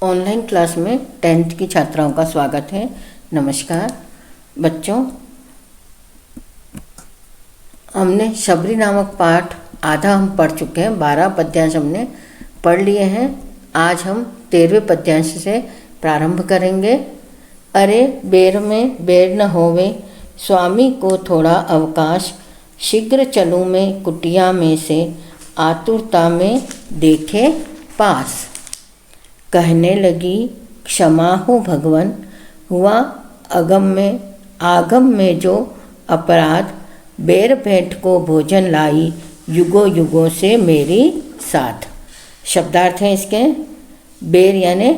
Online class में 10th की छात्राओं का स्वागत है। नमस्कार बच्चों, हमने शबरी नामक पाठ आधा हम पढ़ चुके हैं। 12 पद्यांश हमने पढ़ लिए हैं। आज हम 13वें पद्यांश से प्रारंभ करेंगे। अरे बेर में बेर न होवे, स्वामी को थोड़ा अवकाश, शीघ्र चलूँ मैं कुटिया में से, आतुरता में देखे पास। कहने लगी क्षमा हो भगवन, हुआ आगम में जो अपराध, बेर भेंट को भोजन लाई, युगों युगों से मेरी साथ। शब्दार्थ हैं इसके। बेर यानी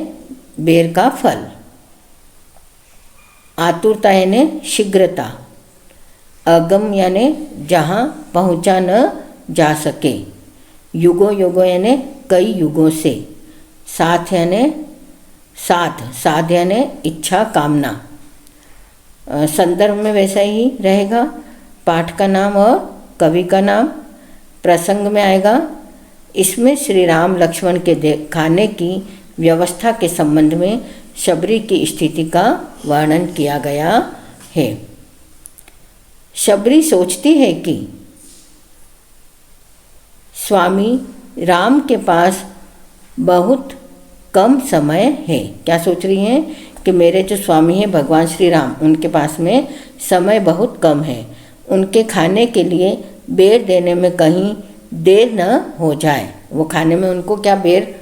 बेर का फल, आतुरता यानी शीघ्रता, अगम यानी जहाँ पहुँचा न जा सके, युगों युगों यानी कई युगों से, साथ यानी साध यानी इच्छा कामना। संदर्भ में वैसा ही रहेगा। पाठ का नाम और कवि का नाम प्रसंग में आएगा। इसमें श्री राम लक्ष्मण के खाने की व्यवस्था के संबंध में शबरी की स्थिति का वर्णन किया गया है। शबरी सोचती है कि स्वामी राम के पास बहुत कम समय है। क्या सोच रही हैं कि मेरे जो स्वामी हैं भगवान श्री राम, उनके पास में समय बहुत कम है। उनके खाने के लिए बेर देने में कहीं देर न हो जाए। वो खाने में उनको क्या बेर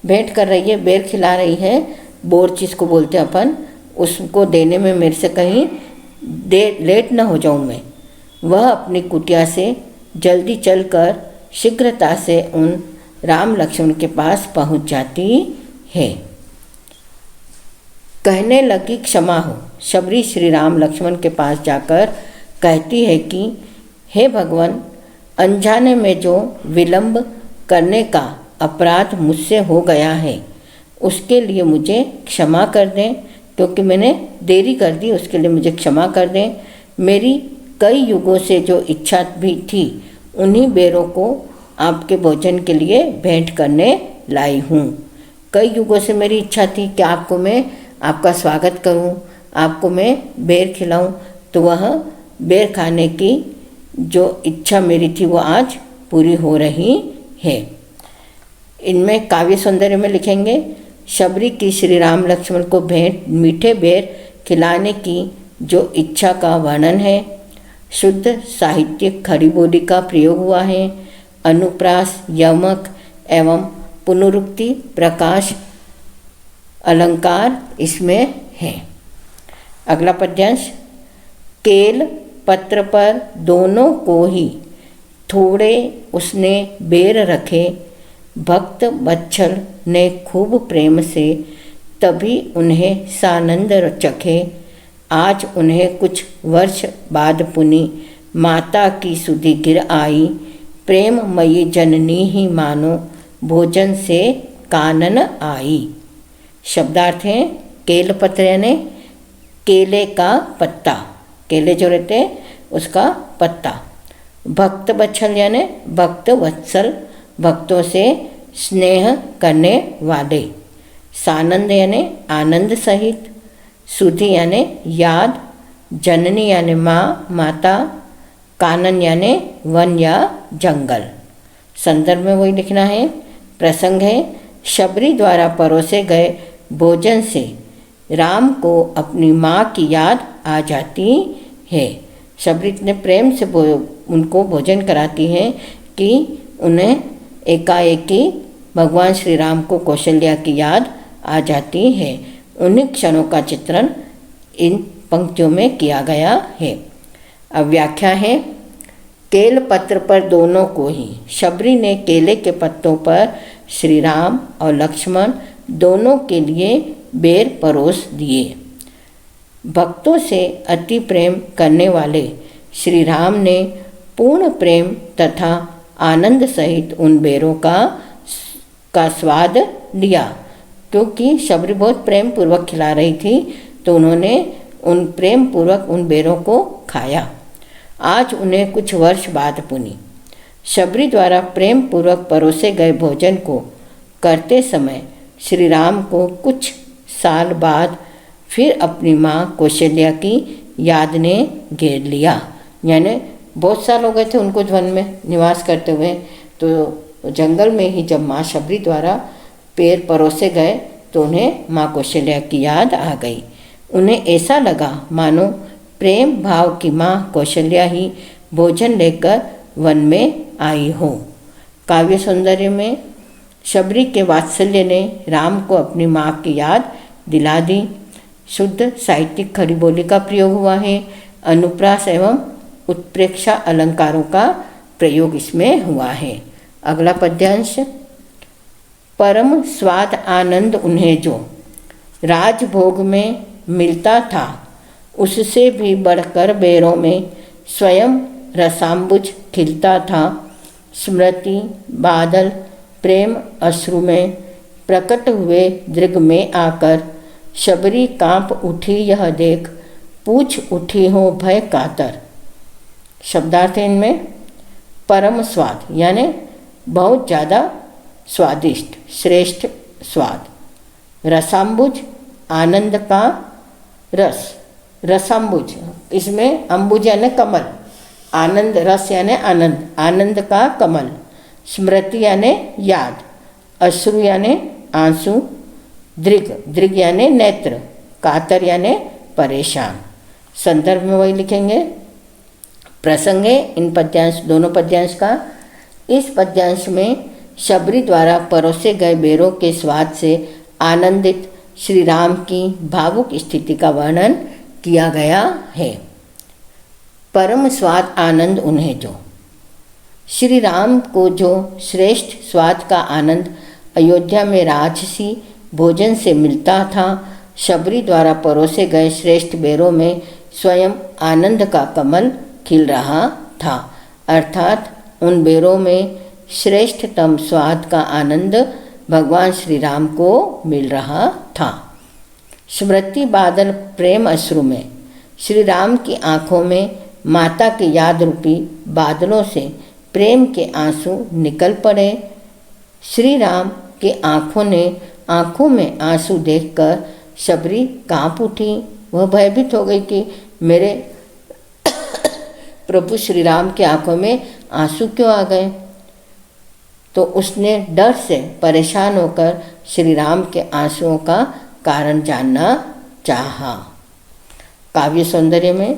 भेंट कर रही है, बेर खिला रही है, बोर चीज़ को बोलते हैं अपन, उसको देने में मेरे से कहीं लेट न हो जाऊँ मैं। वह अपनी कुटिया से जल्दी चलकर शीघ्रता से उन राम लक्ष्मण के पास पहुंच जाती है। कहने लगी क्षमा हो। शबरी श्री राम लक्ष्मण के पास जाकर कहती है कि हे भगवान, अनजाने में जो विलंब करने का अपराध मुझसे हो गया है, उसके लिए मुझे क्षमा कर दें। क्योंकि मैंने देरी कर दी, उसके लिए मुझे क्षमा कर दें। मेरी कई युगों से जो इच्छा भी थी, उन्हीं बेरों को आपके भोजन के लिए भेंट करने लाई हूँ। कई युगों से मेरी इच्छा थी कि आपको मैं आपका स्वागत करूँ, आपको मैं बेर खिलाऊँ। तो वह बेर खाने की जो इच्छा मेरी थी वो आज पूरी हो रही है। इनमें काव्य सौंदर्य में लिखेंगे, शबरी की श्री राम लक्ष्मण को भेंट मीठे बेर खिलाने की जो इच्छा का वर्णन है। शुद्ध साहित्यिक खड़ी बोली का प्रयोग हुआ है। अनुप्रास, यमक एवं पुनरुक्ति, प्रकाश, अलंकार इसमें है। अगला पद्यांश, केल पत्र पर दोनों को ही थोड़े उसने बेर रखे, भक्त बच्छल ने खूब प्रेम से, तभी उन्हें सानंद चखे। आज उन्हें कुछ वर्ष बाद पुनि, माता की सुधि गिर आई, प्रेममयी जननी ही मानो, भोजन से कानन आई। शब्दार्थ हैं, केल पत्र यानी केले का पत्ता, केले जो रहते हैं उसका पत्ता। भक्त बच्छल यानी भक्त वत्सल, भक्तों से स्नेह करने वाले। सानंद यानी आनंद सहित। सुधि यानी याद। जननी यानी माँ, माता। कानन यानी वन या जंगल। संदर्भ में वही लिखना है। प्रसंग है, शबरी द्वारा परोसे गए भोजन से राम को अपनी माँ की याद आ जाती है। शबरी इतने प्रेम से उनको भोजन कराती है कि उन्हें एकाएकी भगवान श्री राम को कौशल्या की याद आ जाती है। उन्हीं क्षणों का चित्रण इन पंक्तियों में किया गया है। अब व्याख्या है, केल पत्र पर दोनों को ही। शबरी ने केले के पत्तों पर श्री राम और लक्ष्मण दोनों के लिए बेर परोस दिए। भक्तों से अति प्रेम करने वाले श्री राम ने पूर्ण प्रेम तथा आनंद सहित उन बेरों का स्वाद लिया। क्योंकि शबरी बहुत प्रेम पूर्वक खिला रही थी, तो उन्होंने उन प्रेम पूर्वक उन बेरों को खाया। आज उन्हें कुछ वर्ष बाद पुनि। शबरी द्वारा प्रेम पूर्वक परोसे गए भोजन को करते समय श्री राम को कुछ साल बाद फिर अपनी माँ कौशल्या की याद ने घेर लिया। यानी बहुत साल हो गए थे उनको वन में निवास करते हुए, तो जंगल में ही जब माँ शबरी द्वारा पैर परोसे गए तो उन्हें माँ कौशल्या की याद आ गई। उन्हें ऐसा लगा मानो प्रेम भाव की माँ कौशल्या ही भोजन लेकर वन में आई हो। काव्य सौंदर्य में शबरी के वात्सल्य ने राम को अपनी माँ की याद दिला दी। शुद्ध साहित्यिक खड़ी बोली का प्रयोग हुआ है। अनुप्रास एवं उत्प्रेक्षा अलंकारों का प्रयोग इसमें हुआ है। अगला पद्यांश। परम स्वाद आनंद उन्हें जो राजभोग में मिलता था, उससे भी बढ़कर बेरों में स्वयं रसाम्बुज खिलता था। स्मृति बादल प्रेम अश्रु में प्रकट हुए दृग में आकर, शबरी कांप उठी यह देख, पूछ उठी हो भय कातर। शब्दार्थ इनमें परम स्वाद यानी बहुत ज़्यादा स्वादिष्ट श्रेष्ठ स्वाद, रसाम्बुज आनंद का रस, रसाम्बुज इसमें अम्बुज यानी कमल, आनंद रस यानी आनंद, आनंद का कमल, स्मृति यानी याद, अश्रु यानी आंसू, दृग दृग यानी नेत्र, कातर यानी परेशान। संदर्भ में वही लिखेंगे। प्रसंग है इन पद्यांश दोनों पद्यांश का। इस पद्यांश में शबरी द्वारा परोसे गए बेरों के स्वाद से आनंदित श्री राम की भावुक स्थिति का वर्णन किया गया है। परम स्वाद आनंद उन्हें जो, श्री राम को जो श्रेष्ठ स्वाद का आनंद अयोध्या में राजसी भोजन से मिलता था, शबरी द्वारा परोसे गए श्रेष्ठ बेरों में स्वयं आनंद का कमल खिल रहा था। अर्थात उन बेरों में श्रेष्ठतम स्वाद का आनंद भगवान श्री राम को मिल रहा था। स्मृति बादल प्रेम अश्रु में श्री राम की आँखों में माता के याद रूपी बादलों से प्रेम के आंसू निकल पड़े। श्री राम के आँखों में आंसू देखकर शबरी कांप उठी। वह भयभीत हो गई कि मेरे प्रभु श्री राम की आंखों में आंसू क्यों आ गए। तो उसने डर से परेशान होकर श्री राम के आंसुओं का कारण जानना चाहा। काव्य सौंदर्य में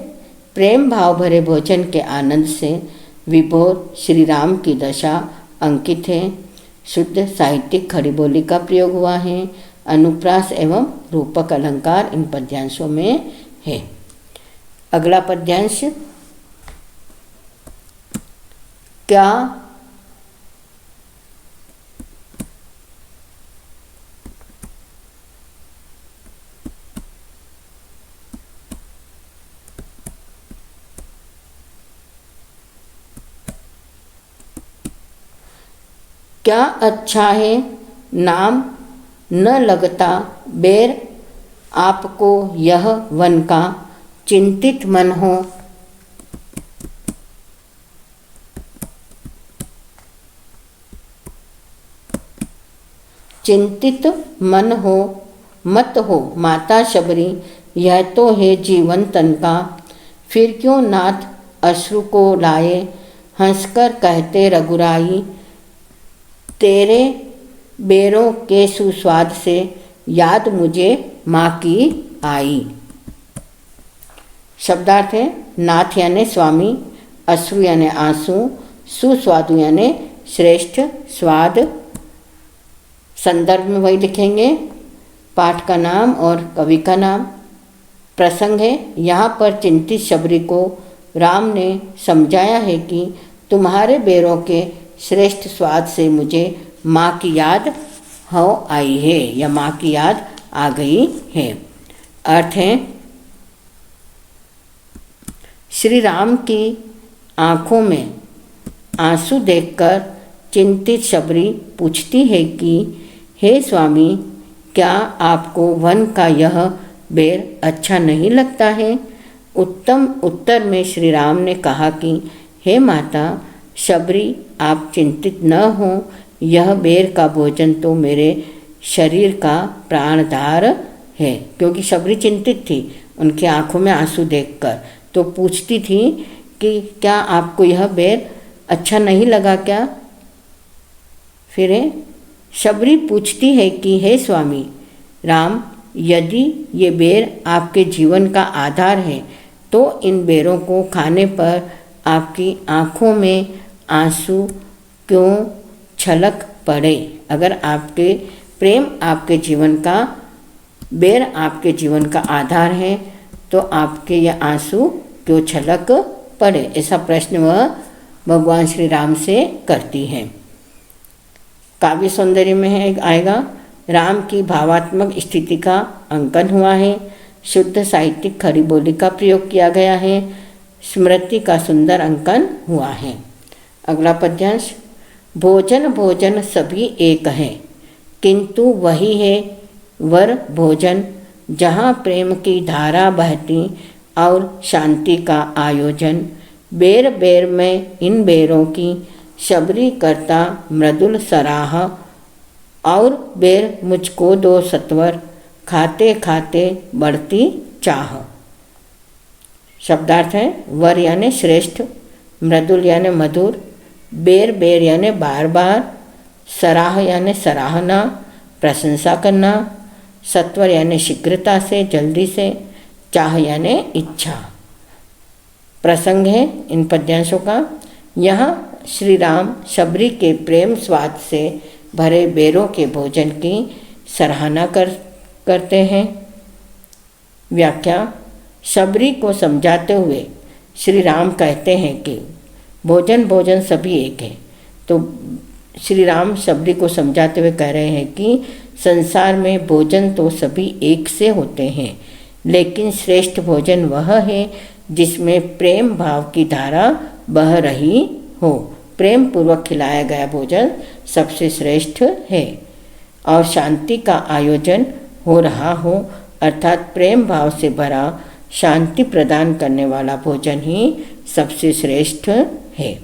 प्रेम भाव भरे भोजन के आनंद से विभोर श्री राम की दशा अंकित है। शुद्ध साहित्यिक खड़ी बोली का प्रयोग हुआ है। अनुप्रास एवं रूपक अलंकार इन पद्यांशों में है। अगला पद्यांश। क्या क्या अच्छा है नाम न लगता बेर, आपको यह वन का चिंतित मन हो। चिंतित मन हो मत हो माता शबरी, यह तो है जीवन तन का। फिर क्यों नाथ अश्रु को लाए, हंसकर कहते रघुराई। तेरे बेरों के सुस्वाद से याद मुझे माँ की आई। शब्दार्थ है नाथ यानी स्वामी, अश्रु यानी आंसू, सुस्वादु यानी श्रेष्ठ स्वाद। संदर्भ में वही लिखेंगे, पाठ का नाम और कवि का नाम। प्रसंग है यहाँ पर चिंतित शबरी को राम ने समझाया है कि तुम्हारे बेरों के श्रेष्ठ स्वाद से मुझे माँ की याद हो आई है या माँ की याद आ गई है। अर्थ है श्री राम की आँखों में आंसू देखकर चिंतित शबरी पूछती है कि हे स्वामी, क्या आपको वन का यह बेर अच्छा नहीं लगता है। उत्तम उत्तर में श्री राम ने कहा कि हे माता शबरी, आप चिंतित न हो, यह बेर का भोजन तो मेरे शरीर का प्राणधार है। क्योंकि शबरी चिंतित थी उनकी आंखों में आंसू देखकर, तो पूछती थी कि क्या आपको यह बेर अच्छा नहीं लगा क्या? फिर शबरी पूछती है कि हे स्वामी राम, यदि ये बेर आपके जीवन का आधार है तो इन बेरों को खाने पर आपकी आँखों में आंसू क्यों छलक पड़े? अगर आपके प्रेम आपके जीवन का बेर आपके जीवन का आधार है तो आपके यह आंसू क्यों छलक पड़े? ऐसा प्रश्न वह भगवान श्री राम से करती है। काव्य सौंदर्य में आएगा, राम की भावात्मक स्थिति का अंकन हुआ है, शुद्ध साहित्यिक खड़ी बोली का प्रयोग किया गया है, स्मृति का सुंदर अंकन हुआ है। अगला पद्यांश, भोजन भोजन सभी एक है, किंतु वही है वर भोजन, जहाँ प्रेम की धारा बहती और शांति का आयोजन। बेर बेर में इन बेरों की शबरी करता मृदुल सराह, और बेर मुझको दो सत्वर, खाते खाते बढ़ती चाह। शब्दार्थ है, वर यानी श्रेष्ठ, मृदुल यानी मधुर, बेर बेर यानी बार बार, सराह यानी सराहना प्रशंसा करना, सत्वर यानी शीघ्रता से जल्दी से, चाह यानी इच्छा। प्रसंग है इन पद्यांशों का। यहाँ श्री राम शबरी के प्रेम स्वाद से भरे बेरों के भोजन की सराहना करते हैं। व्याख्या, शबरी को समझाते हुए श्री राम कहते हैं कि भोजन भोजन सभी एक है। तो श्री राम शबरी को समझाते हुए कह रहे हैं कि संसार में भोजन तो सभी एक से होते हैं, लेकिन श्रेष्ठ भोजन वह है जिसमें प्रेम भाव की धारा बह रही हो। प्रेम पूर्वक खिलाया गया भोजन सबसे श्रेष्ठ है, और शांति का आयोजन हो रहा हो, अर्थात प्रेम भाव से भरा शांति प्रदान करने वाला भोजन ही सबसे श्रेष्ठ है।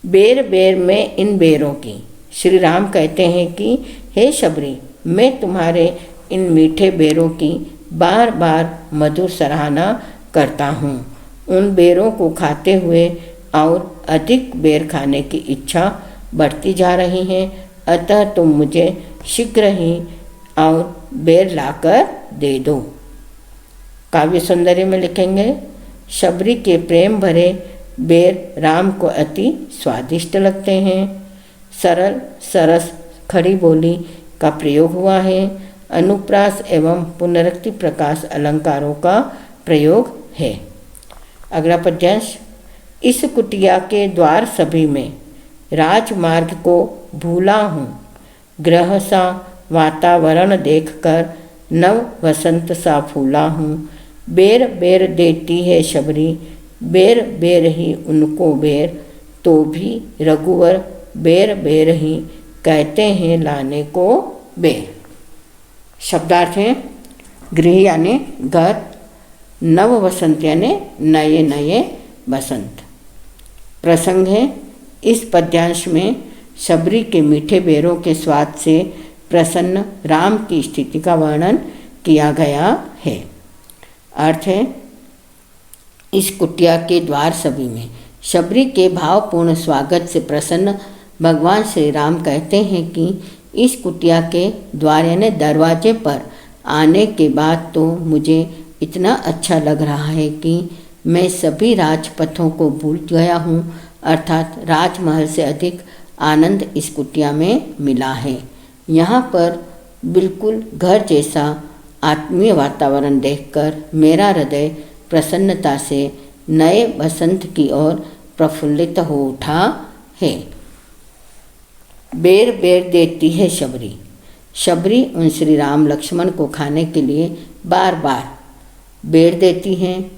बेर बेर में इन बेरों की, श्री राम कहते हैं कि हे शबरी, मैं तुम्हारे इन मीठे बेरों की बार बार मधुर सराहना करता हूँ। उन बेरों को खाते हुए और अधिक बेर खाने की इच्छा बढ़ती जा रही है, अतः तुम मुझे शीघ्र ही और बेर लाकर दे दो। काव्य सौंदर्य में लिखेंगे, शबरी के प्रेम भरे बेर राम को अति स्वादिष्ट लगते हैं। सरल सरस खड़ी बोली का प्रयोग हुआ है। अनुप्रास एवं पुनरुक्ति प्रकाश अलंकारों का प्रयोग है। अगला पद्यांश, इस कुटिया के द्वार सभी में राजमार्ग को भूला हूँ, ग्रह सा वातावरण देखकर नव वसंत सा फूला हूँ। बेर बेर देती है शबरी, बेर बेर ही उनको बेर, तो भी रघुवर बेर बेर ही कहते हैं लाने को बेर। शब्दार्थ हैं, गृह यानी घर, नव वसंत यानी नए नए बसंत। प्रसंग है, इस पद्यांश में शबरी के मीठे बेरों के स्वाद से प्रसन्न राम की स्थिति का वर्णन किया गया है। अर्थ है, इस कुटिया के द्वार सभी में शबरी के भावपूर्ण स्वागत से प्रसन्न भगवान श्री राम कहते हैं कि इस कुटिया के द्वार यानी दरवाजे पर आने के बाद तो मुझे इतना अच्छा लग रहा है कि मैं सभी राजपथों को भूल गया हूँ, अर्थात राजमहल से अधिक आनंद इस कुटिया में मिला है। यहाँ पर बिल्कुल घर जैसा आत्मीय वातावरण देखकर मेरा हृदय प्रसन्नता से नए बसंत की ओर प्रफुल्लित हो उठा है। बेर बेर देती है शबरी। शबरी उन श्री राम लक्ष्मण को खाने के लिए बार बार बेर देती हैं,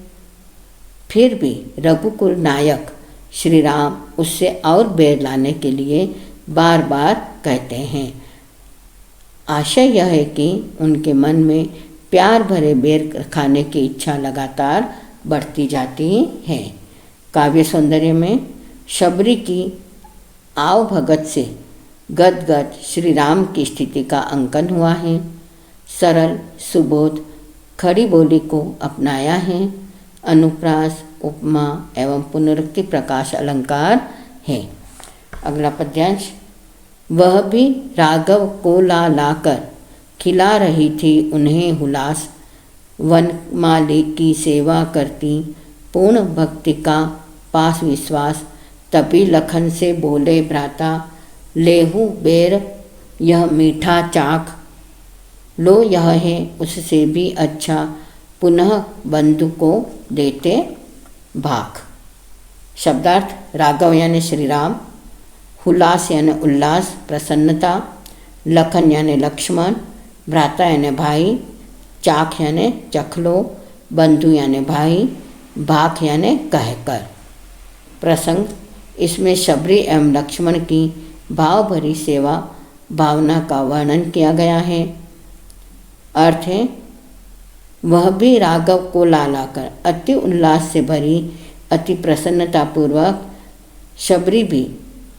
फिर भी रघुकुल नायक श्री राम उससे और बेर लाने के लिए बार बार कहते हैं। आशय यह है कि उनके मन में प्यार भरे बेर खाने की इच्छा लगातार बढ़ती जाती है। काव्य सौंदर्य में शबरी की आव भगत से गदगद श्री राम की स्थिति का अंकन हुआ है। सरल सुबोध खड़ी बोली को अपनाया है। अनुप्रास, उपमा एवं पुनरुक्ति प्रकाश अलंकार है। अगला पद्यांश। वह भी राघव को ला लाकर खिला रही थी उन्हें हुलास, वनमाली की सेवा करती पूर्ण भक्ति का पास विश्वास। तभी लखन से बोले भ्राता, लेहू बेर यह मीठा चाख, लो यह है उससे भी अच्छा, पुनः बंधु को देते भाख। शब्दार्थ। राघव यानी श्री राम, हुलास यानी उल्लास प्रसन्नता, लखन यानी लक्ष्मण, भ्राता यानी भाई, चाख यानी चख लो, बंधु यानी भाई, भाख यानी कहकर। प्रसंग। इसमें शबरी एवं लक्ष्मण की भाव भरी सेवा भावना का वर्णन किया गया है। अर्थ है, वह भी राघव को ला लाकर अति उल्लास से भरी अति प्रसन्नतापूर्वक शबरी भी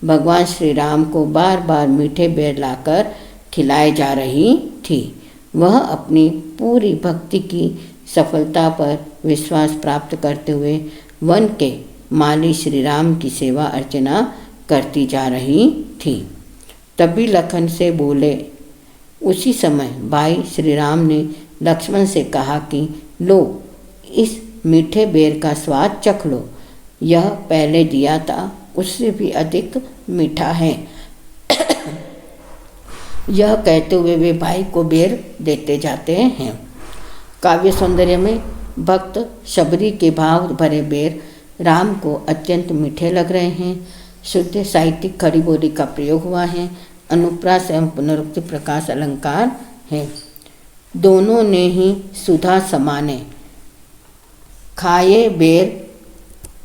भगवान श्री राम को बार बार मीठे बेर लाकर खिलाए जा रही थी। वह अपनी पूरी भक्ति की सफलता पर विश्वास प्राप्त करते हुए वन के माली श्री राम की सेवा अर्चना करती जा रही थी। तभी लखन से बोले। उसी समय भाई श्री राम ने लक्ष्मण से कहा कि लो इस मीठे बेर का स्वाद चख लो, यह पहले दिया था उससे भी अधिक मीठा है। यह कहते हुए वे भाई को बेर देते जाते हैं। काव्य सौंदर्य में भक्त शबरी के भाव भरे बेर राम को अत्यंत मीठे लग रहे हैं। शुद्ध साहित्यिक खड़ी बोली का प्रयोग हुआ है। अनुप्रास एवं पुनरुक्ति प्रकाश अलंकार है। दोनों ने ही सुधा समाने, खाए बेर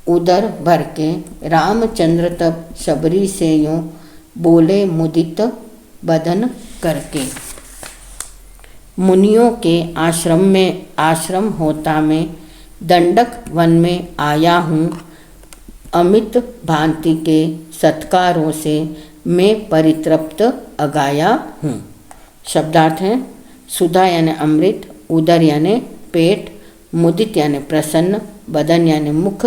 उदर भर के, रामचंद्र तब शबरी से यूं बोले मुदित बदन करके। मुनियों के आश्रम होता में दंडक वन में आया हूँ, अमित भांति के सत्कारों से मैं परितृप्त अगाया हूँ। शब्दार्थ हैं। सुधा यानी अमृत, उदर यानी पेट, मुदित यानी प्रसन्न, बदन यानी मुख,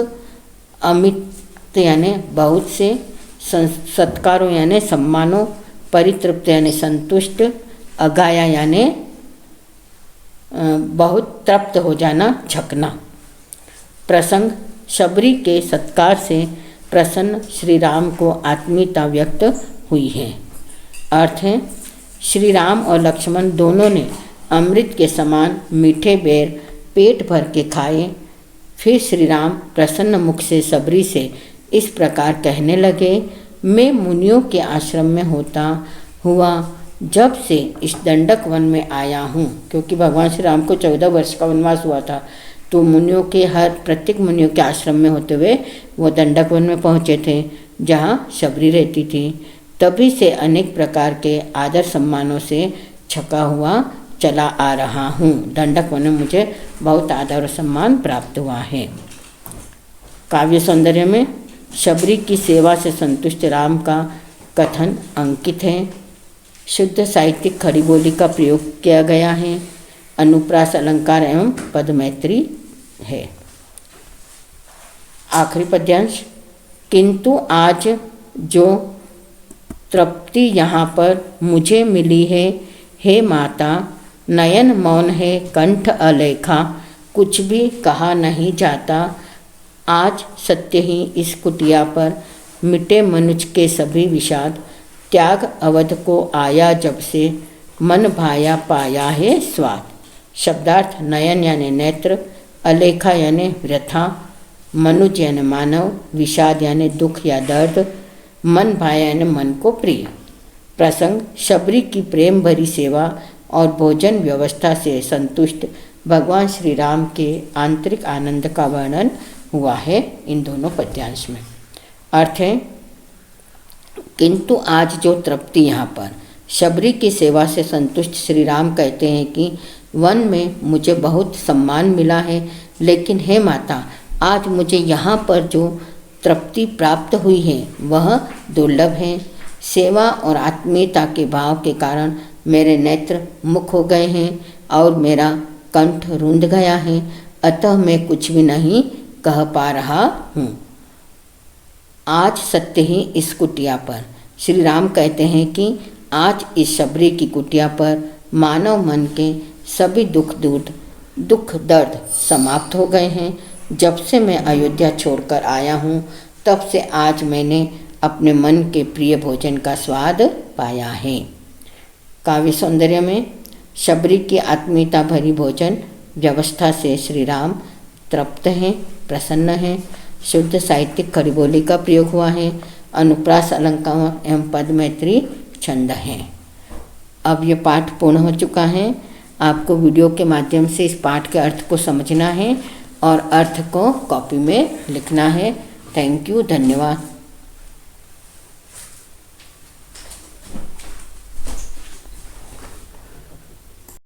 अमित यानी बहुत से, सत्कारों यानी सम्मानों, परितृप्त यानी संतुष्ट, अगाया यानी बहुत तृप्त हो जाना, झकना। प्रसंग। शबरी के सत्कार से प्रसन्न श्री राम को आत्मीयता व्यक्त हुई है। अर्थ है, श्री राम और लक्ष्मण दोनों ने अमृत के समान मीठे बेर पेट भर के खाए। फिर श्री राम प्रसन्न मुख से शबरी से इस प्रकार कहने लगे, मैं मुनियों के आश्रम में होता हुआ जब से इस दंडक वन में आया हूँ, क्योंकि भगवान श्री राम को 14 वर्ष का वनवास हुआ था, तो मुनियों के प्रत्येक मुनियों के आश्रम में होते हुए वो दंडक वन में पहुँचे थे जहाँ शबरी रहती थी। तभी से अनेक प्रकार के आदर सम्मानों से छका हुआ चला आ रहा हूँ। दंडक वन में मुझे बहुत आदर और सम्मान प्राप्त हुआ है। काव्य सौंदर्य में शबरी की सेवा से संतुष्ट राम का कथन अंकित है। शुद्ध साहित्यिक खड़ी बोली का प्रयोग किया गया है। अनुप्रास अलंकार एवं पदमैत्री है। आखिरी पद्यांश। किंतु आज जो तृप्ति यहाँ पर मुझे मिली है, हे माता, नयन मौन है कंठ अलेखा, कुछ भी कहा नहीं जाता। आज सत्य ही इस कुटिया पर मिटे मनुज के सभी विषाद, त्याग अवध को आया जब से, मन भाया पाया है स्वाद। शब्दार्थ। नयन यानी नेत्र, अलेखा यानी व्यथा, मनुज यानी मानव, विषाद यानी दुख या दर्द, मन भाया यानी मन को प्रिय। प्रसंग। शबरी की प्रेम भरी सेवा और भोजन व्यवस्था से संतुष्ट भगवान श्री राम के आंतरिक आनंद का वर्णन हुआ है इन दोनों पद्यांश में। अर्थ है, किंतु आज जो तृप्ति यहाँ पर शबरी की सेवा से संतुष्ट श्री राम कहते हैं कि वन में मुझे बहुत सम्मान मिला है, लेकिन हे माता, आज मुझे यहाँ पर जो तृप्ति प्राप्त हुई है वह दुर्लभ है। सेवा और आत्मीयता के भाव के कारण मेरे नेत्र मुख हो गए हैं और मेरा कंठ रूंध गया है, अतः मैं कुछ भी नहीं कह पा रहा हूँ। आज सत्य ही इस कुटिया पर। श्री राम कहते हैं कि आज इस शबरी की कुटिया पर मानव मन के सभी दुख दर्द समाप्त हो गए हैं। जब से मैं अयोध्या छोड़कर आया हूँ तब से आज मैंने अपने मन के प्रिय भोजन का स्वाद पाया है। काव्य सौंदर्य में शबरी की आत्मीयता भरी भोजन व्यवस्था से श्री राम तृप्त हैं, प्रसन्न हैं। शुद्ध साहित्यिक खड़ी बोली का प्रयोग हुआ है। अनुप्रास अलंकार एवं पद मैत्री छंद हैं। अब ये पाठ पूर्ण हो चुका है। आपको वीडियो के माध्यम से इस पाठ के अर्थ को समझना है और अर्थ को कॉपी में लिखना है। थैंक यू, धन्यवाद।